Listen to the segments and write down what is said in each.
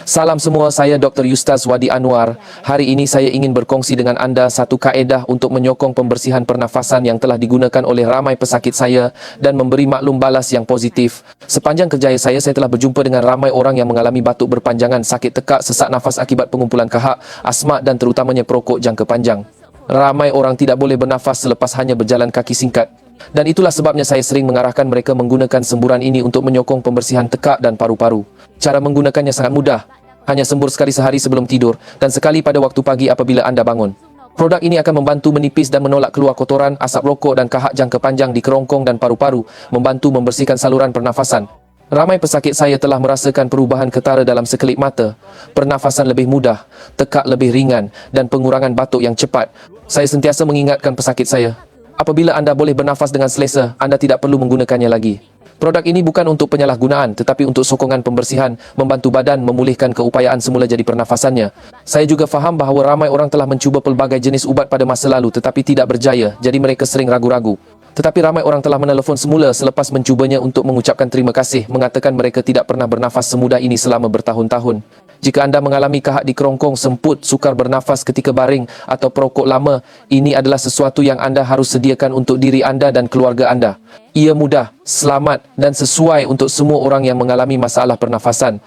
Salam semua, saya Dr. Ustaz Wadi Anwar. Hari ini saya ingin berkongsi dengan anda satu kaedah untuk menyokong pembersihan pernafasan yang telah digunakan oleh ramai pesakit saya dan memberi maklum balas yang positif. Sepanjang kerjaya saya telah berjumpa dengan ramai orang yang mengalami batuk berpanjangan, sakit tekak, sesak nafas akibat pengumpulan kahak, asma dan terutamanya perokok jangka panjang. Ramai orang tidak boleh bernafas selepas hanya berjalan kaki singkat. Dan itulah sebabnya saya sering mengarahkan mereka menggunakan semburan ini untuk menyokong pembersihan tekak dan paru-paru. Cara menggunakannya sangat mudah. Hanya sembur sekali sehari sebelum tidur dan sekali pada waktu pagi apabila anda bangun. Produk ini akan membantu menipis dan menolak keluar kotoran, asap rokok dan kahak jangka panjang di kerongkong dan paru-paru, membantu membersihkan saluran pernafasan. Ramai pesakit saya telah merasakan perubahan ketara dalam sekelip mata, pernafasan lebih mudah, tekak lebih ringan dan pengurangan batuk yang cepat. Saya sentiasa mengingatkan pesakit saya, apabila anda boleh bernafas dengan selesa, anda tidak perlu menggunakannya lagi. Produk ini bukan untuk penyalahgunaan tetapi untuk sokongan pembersihan, membantu badan memulihkan keupayaan semula jadi pernafasannya. Saya juga faham bahawa ramai orang telah mencuba pelbagai jenis ubat pada masa lalu tetapi tidak berjaya, jadi mereka sering ragu-ragu. Tetapi ramai orang telah menelefon semula selepas mencubanya untuk mengucapkan terima kasih, mengatakan mereka tidak pernah bernafas semudah ini selama bertahun-tahun. Jika anda mengalami kahak di kerongkong, semput, sukar bernafas ketika baring atau perokok lama, ini adalah sesuatu yang anda harus sediakan untuk diri anda dan keluarga anda. Ia mudah, selamat dan sesuai untuk semua orang yang mengalami masalah pernafasan.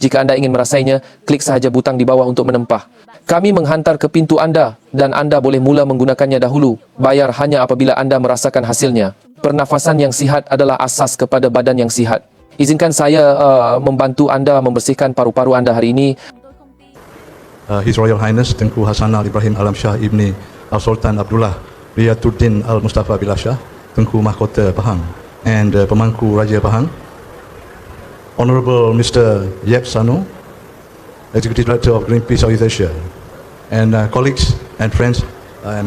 Jika anda ingin merasainya, klik sahaja butang di bawah untuk menempah. Kami menghantar ke pintu anda dan anda boleh mula menggunakannya dahulu. Bayar hanya apabila anda merasakan hasilnya. Pernafasan yang sihat adalah asas kepada badan yang sihat. Izinkan saya membantu anda membersihkan paru-paru anda hari ini. His Royal Highness Tengku Hasan Al-Ibrahim Alam Shah Ibni Al-Sultan Abdullah Riyatuddin Al-Mustafa Billah Shah, Tengku Mahkota Pahang and Pemangku Raja Pahang, Honorable Mr. Yep Sano, Executive Director of Greenpeace Southeast Asia, and colleagues and friends,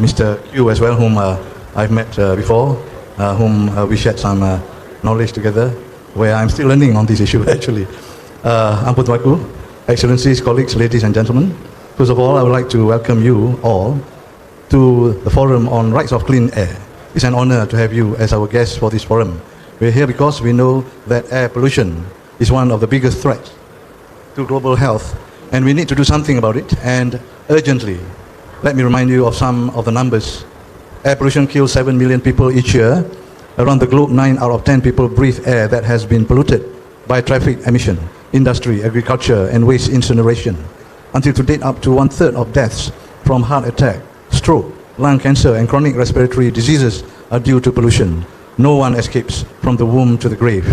Mr. Q as well, whom I've met before, whom we shared some knowledge together, where I'm still learning on this issue actually. Ampun Tuanku, Excellencies, colleagues, ladies and gentlemen, first of all I would like to welcome you all to the Forum on Rights of Clean Air. It's an honor to have you as our guests for this forum. We're here because we know that air pollution is one of the biggest threats to global health and we need to do something about it, and urgently. Let me remind you of some of the numbers. Air pollution kills 7 million people each year. Around the globe, 9 out of 10 people breathe air that has been polluted by traffic emission, industry, agriculture and waste incineration. Until to date, up to 1/3 of deaths from heart attack, stroke, lung cancer and chronic respiratory diseases are due to pollution. No one escapes from the womb to the grave.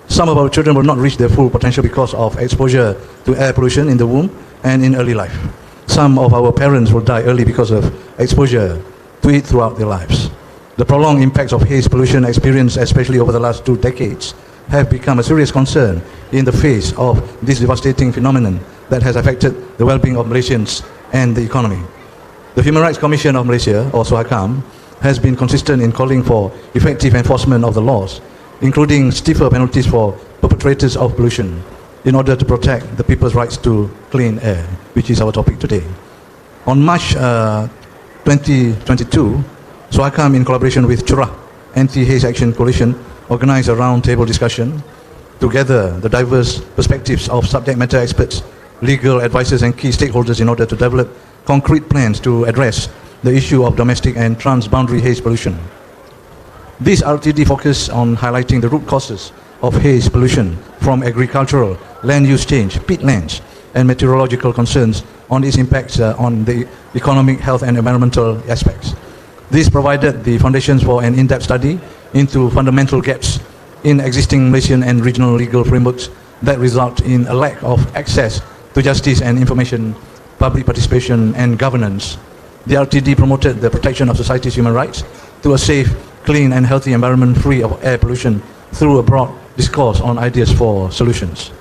Some of our children will not reach their full potential because of exposure to air pollution in the womb and in early life. Some of our parents will die early because of exposure to it throughout their lives. The prolonged impacts of haze pollution experienced, especially over the last 2 decades, have become a serious concern in the face of this devastating phenomenon that has affected the well-being of Malaysians and the economy. The Human Rights Commission of Malaysia, or SUHACAM, has been consistent in calling for effective enforcement of the laws, including stiffer penalties for perpetrators of pollution, in order to protect the people's rights to clean air, which is our topic today. On March 2022, SUHACAM, in collaboration with Curah Anti-Haze Action Coalition, organised a roundtable discussion to gather the diverse perspectives of subject matter experts, legal advisors and key stakeholders in order to develop concrete plans to address the issue of domestic and transboundary haze pollution. This RTD focused on highlighting the root causes of haze pollution from agricultural, land use change, peatlands and meteorological concerns on its impacts on the economic, health and environmental aspects. This provided the foundations for an in-depth study into fundamental gaps in existing Malaysian and regional legal frameworks that result in a lack of access to justice and information, public participation and governance. The RTD promoted the protection of society's human rights to a safe, clean and healthy environment free of air pollution through a broad discourse on ideas for solutions.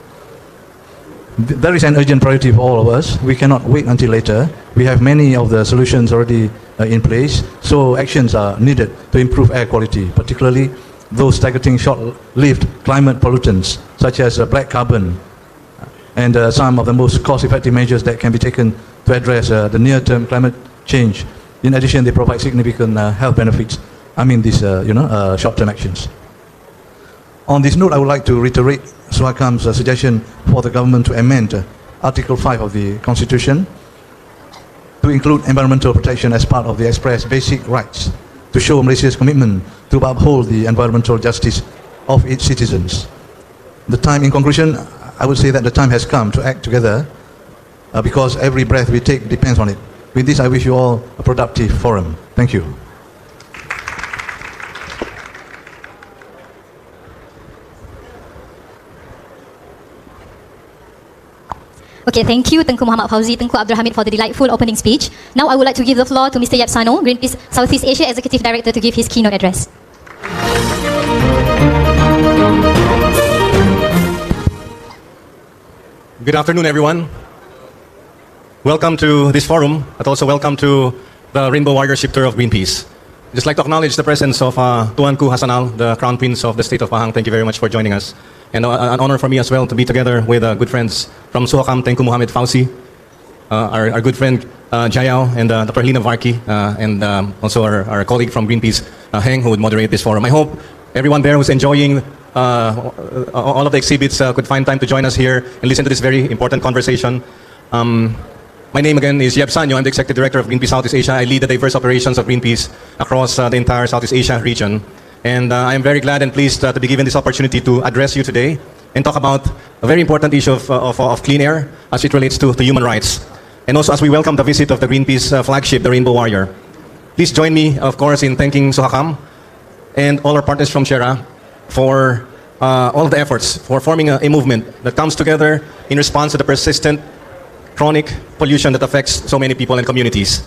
There is an urgent priority for all of us. We cannot wait until later. We have many of the solutions already in place, so actions are needed to improve air quality, particularly those targeting short-lived climate pollutants such as black carbon and some of the most cost-effective measures that can be taken to address the near-term climate change. In addition, they provide significant health benefits. I mean these short-term actions. On this note, I would like to reiterate Suhakam's suggestion for the government to amend Article 5 of the Constitution to include environmental protection as part of the express basic rights, to show Malaysia's commitment to uphold the environmental justice of its citizens. The time, in conclusion, I would say that the time has come to act together because every breath we take depends on it. With this, I wish you all a productive forum. Thank you. Okay, thank you Tengku Muhammad Fauzi, Tengku Abdul Hamid for the delightful opening speech. Now I would like to give the floor to Mr. Yap Sano, Greenpeace Southeast Asia Executive Director, to give his keynote address. Good afternoon, everyone. Welcome to this forum, but also welcome to the Rainbow Warrior Shifter of Greenpeace. I'd just like to acknowledge the presence of Tuanku Hasanal, the Crown Prince of the State of Pahang. Thank you very much for joining us. And an honor for me as well to be together with good friends from Suhakam, Tengku Muhammad Fauzi, our good friend Jayao, and Dr. Helena Varki, and also our colleague from Greenpeace, Heng, who would moderate this forum. I hope everyone there who's enjoying all of the exhibits could find time to join us here and listen to this very important conversation. My name again is Yep Sanyo. I'm the Executive Director of Greenpeace Southeast Asia. I lead the diverse operations of Greenpeace across the entire Southeast Asia region. And I am very glad and pleased to be given this opportunity to address you today and talk about a very important issue of clean air as it relates to human rights. And also as we welcome the visit of the Greenpeace flagship, the Rainbow Warrior. Please join me, of course, in thanking Suhakam and all our partners from Shera for all of the efforts for forming a movement that comes together in response to the persistent chronic pollution that affects so many people and communities.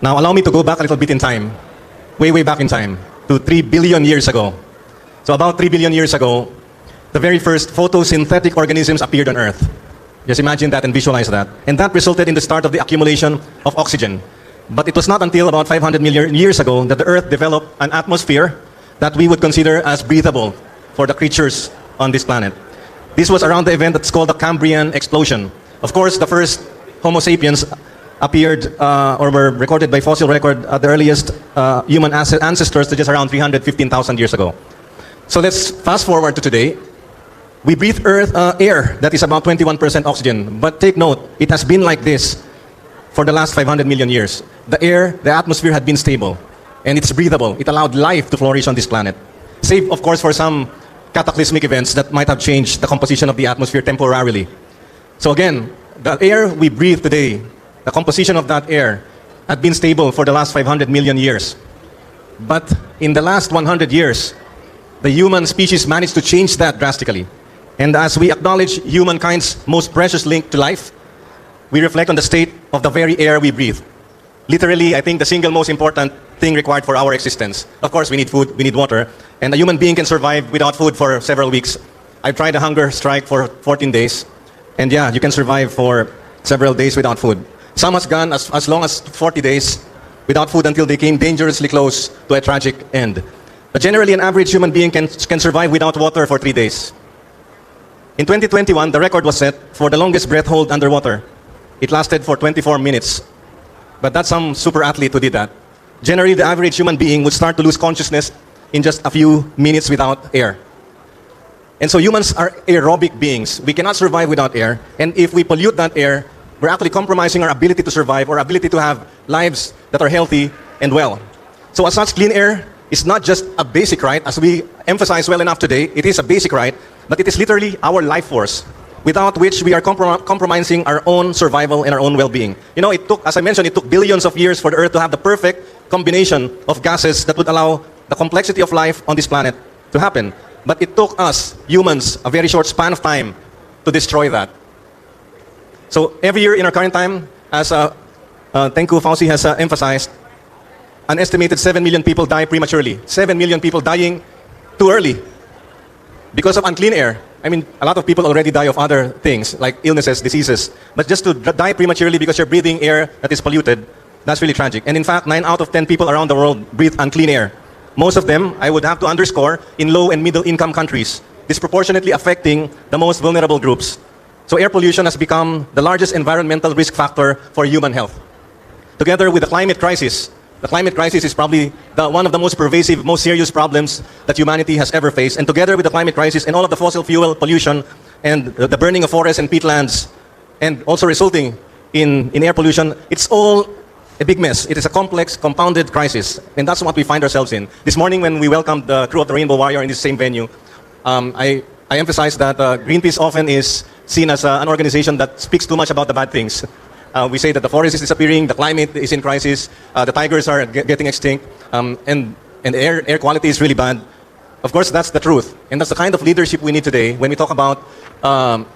Now, allow me to go back a little bit in time, way back in time, to 3 billion years ago. So about 3 billion years ago, the very first photosynthetic organisms appeared on Earth. Just imagine that and visualize that. And that resulted in the start of the accumulation of oxygen. But it was not until about 500 million years ago that the Earth developed an atmosphere that we would consider as breathable for the creatures on this planet. This was around the event that's called the Cambrian explosion. Of course, the first Homo sapiens appeared or were recorded by fossil record the earliest human ancestors to just around 315,000 years ago. So let's fast forward to today. We breathe air that is about 21% oxygen. But take note, it has been like this for the last 500 million years. The air, the atmosphere had been stable and it's breathable. It allowed life to flourish on this planet. Save, of course, for some cataclysmic events that might have changed the composition of the atmosphere temporarily. So again, the air we breathe today, the composition of that air had been stable for the last 500 million years. But in the last 100 years, the human species managed to change that drastically. And as we acknowledge humankind's most precious link to life, we reflect on the state of the very air we breathe. Literally, I think the single most important thing required for our existence. Of course, we need food, we need water, and a human being can survive without food for several weeks. I've tried a hunger strike for 14 days, and yeah, you can survive for several days without food. Some has gone as long as 40 days without food until they came dangerously close to a tragic end. But generally, an average human being can survive without water for 3 days. In 2021, the record was set for the longest breath hold underwater. It lasted for 24 minutes. But that's some super athlete who did that. Generally, the average human being would start to lose consciousness in just a few minutes without air. And so humans are aerobic beings. We cannot survive without air. And if we pollute that air, we're actually compromising our ability to survive, our ability to have lives that are healthy and well. So as such, clean air is not just a basic right, as we emphasize well enough today. It is a basic right, but it is literally our life force, without which we are compromising our own survival and our own well-being. You know, it took, as I mentioned, it took billions of years for the Earth to have the perfect combination of gases that would allow the complexity of life on this planet to happen. But it took us, humans, a very short span of time to destroy that. So every year in our current time, as Tengku Fauzi has emphasized, an estimated 7 million people die prematurely. 7 million people dying too early because of unclean air. I mean, a lot of people already die of other things, like illnesses, diseases. But just to die prematurely because you're breathing air that is polluted, that's really tragic. And in fact, 9 out of 10 people around the world breathe unclean air. Most of them, I would have to underscore, in low and middle income countries, disproportionately affecting the most vulnerable groups. So air pollution has become the largest environmental risk factor for human health. Together with the climate crisis, The climate crisis is probably one of the most pervasive, most serious problems that humanity has ever faced. And together with the climate crisis and all of the fossil fuel pollution and the burning of forests and peatlands, and also resulting in air pollution, it's all a big mess. It is a complex, compounded crisis. And that's what we find ourselves in. This morning when we welcomed the crew of the Rainbow Warrior in this same venue, I emphasized that Greenpeace often is seen as an organization that speaks too much about the bad things. We say that the forest is disappearing, the climate is in crisis, the tigers are getting extinct, and air quality is really bad. Of course, that's the truth. And that's the kind of leadership we need today when we talk about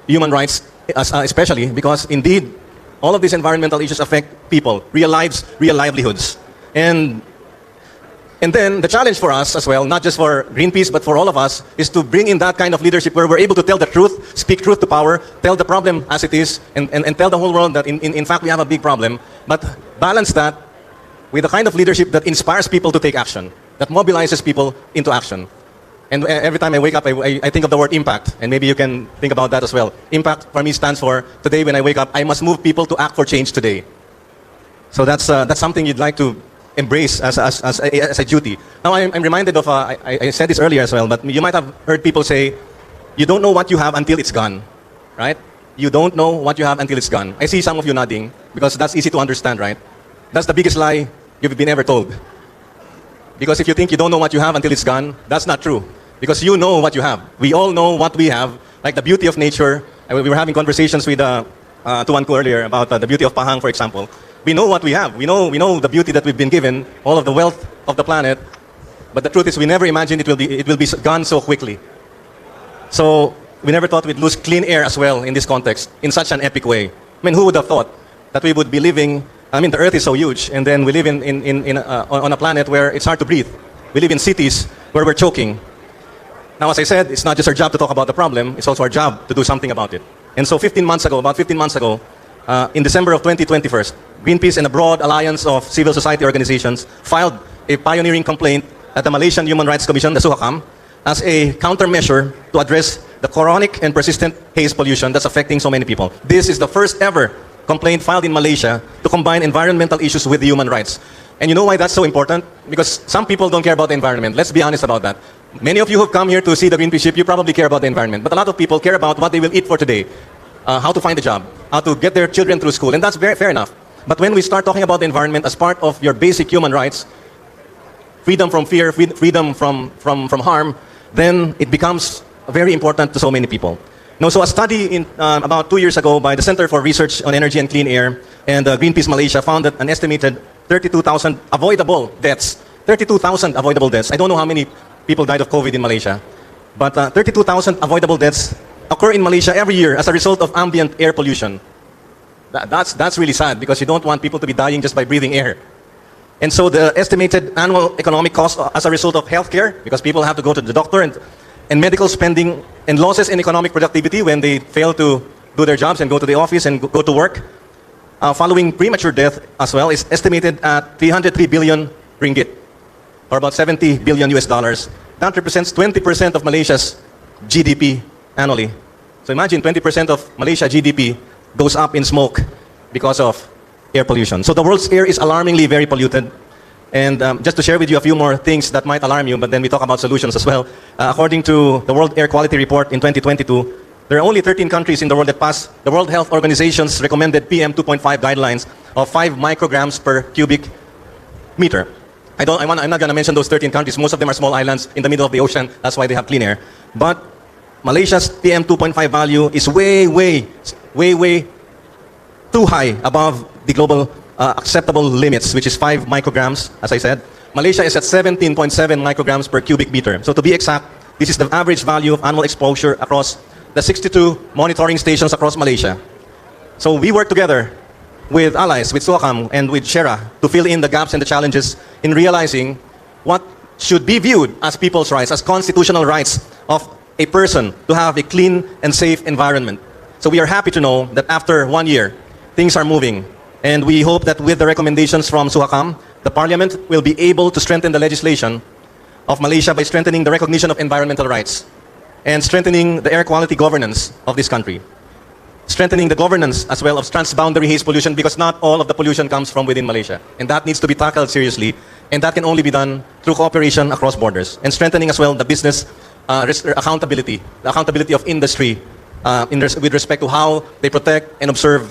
human rights, especially because indeed, all of these environmental issues affect people, real lives, real livelihoods. And then the challenge for us as well, not just for Greenpeace, but for all of us, is to bring in that kind of leadership where we're able to tell the truth, speak truth to power, tell the problem as it is, and tell the whole world that in fact we have a big problem, but balance that with the kind of leadership that inspires people to take action, that mobilizes people into action. And every time I wake up, I think of the word impact, and maybe you can think about that as well. Impact for me stands for, today when I wake up, I must move people to act for change today. So that's something you'd like to embrace as a duty. Now I'm reminded of, I said this earlier as well, but you might have heard people say, you don't know what you have until it's gone, right? You don't know what you have until it's gone. I see some of you nodding, because that's easy to understand, right? That's the biggest lie you've been ever told. Because if you think you don't know what you have until it's gone, that's not true. Because you know what you have. We all know what we have, like the beauty of nature. We were having conversations with Tuanku earlier about the beauty of Pahang, for example. We know what we have. We know the beauty that we've been given, all of the wealth of the planet. But the truth is, we never imagined it will be gone so quickly. So we never thought we'd lose clean air as well in this context, in such an epic way. I mean, who would have thought that we would be living? I mean, the Earth is so huge, and then we live on a planet where it's hard to breathe. We live in cities where we're choking. Now, as I said, it's not just our job to talk about the problem; it's also our job to do something about it. And so, about 15 months ago, in December of 2021, Greenpeace and a broad alliance of civil society organizations filed a pioneering complaint at the Malaysian Human Rights Commission, the SUHACAM, as a countermeasure to address the chronic and persistent haze pollution that's affecting so many people. This is the first ever complaint filed in Malaysia to combine environmental issues with human rights. And you know why that's so important? Because some people don't care about the environment. Let's be honest about that. Many of you who've come here to see the Greenpeace ship, you probably care about the environment. But a lot of people care about what they will eat for today, how to find a job, how to get their children through school. And that's very fair enough. But when we start talking about the environment as part of your basic human rights, freedom from fear, freedom from harm, then it becomes very important to so many people. Now, so a study about 2 years ago by the Center for Research on Energy and Clean Air and Greenpeace Malaysia found that an estimated 32,000 avoidable deaths. 32,000 avoidable deaths. I don't know how many people died of COVID in Malaysia, but 32,000 avoidable deaths occur in Malaysia every year as a result of ambient air pollution. That's really sad, because you don't want people to be dying just by breathing air. And so the estimated annual economic cost as a result of healthcare, because people have to go to the doctor, and medical spending and losses in economic productivity when they fail to do their jobs and go to the office and go to work, following premature death as well, is estimated at 303 billion ringgit, or about 70 billion US dollars. That represents 20% of Malaysia's GDP annually. So imagine 20% of Malaysia GDP goes up in smoke because of air pollution. So the world's air is alarmingly very polluted. And just to share with you a few more things that might alarm you, but then we talk about solutions as well. According to the World Air Quality Report in 2022, there are only 13 countries in the world that pass the World Health Organization's recommended PM 2.5 guidelines of 5 micrograms per cubic meter. I'm not going to mention those 13 countries. Most of them are small islands in the middle of the ocean. That's why they have clean air. But Malaysia's PM 2.5 value is way too high above the global acceptable limits, which is 5 micrograms, as I said. Malaysia is at 17.7 micrograms per cubic meter. So to be exact, this is the average value of annual exposure across the 62 monitoring stations across Malaysia. So we work together with allies, with SUHACAM and with SHERA to fill in the gaps and the challenges in realizing what should be viewed as people's rights, as constitutional rights of a person to have a clean and safe environment. So we are happy to know that after 1 year, things are moving. And we hope that with the recommendations from SUHACAM, the Parliament will be able to strengthen the legislation of Malaysia by strengthening the recognition of environmental rights and strengthening the air quality governance of this country. strengthening the governance as well of transboundary haze pollution, because not all of the pollution comes from within Malaysia. And that needs to be tackled seriously. And that can only be done through cooperation across borders. And strengthening as well the business accountability, the accountability of industry with respect to how they protect and observe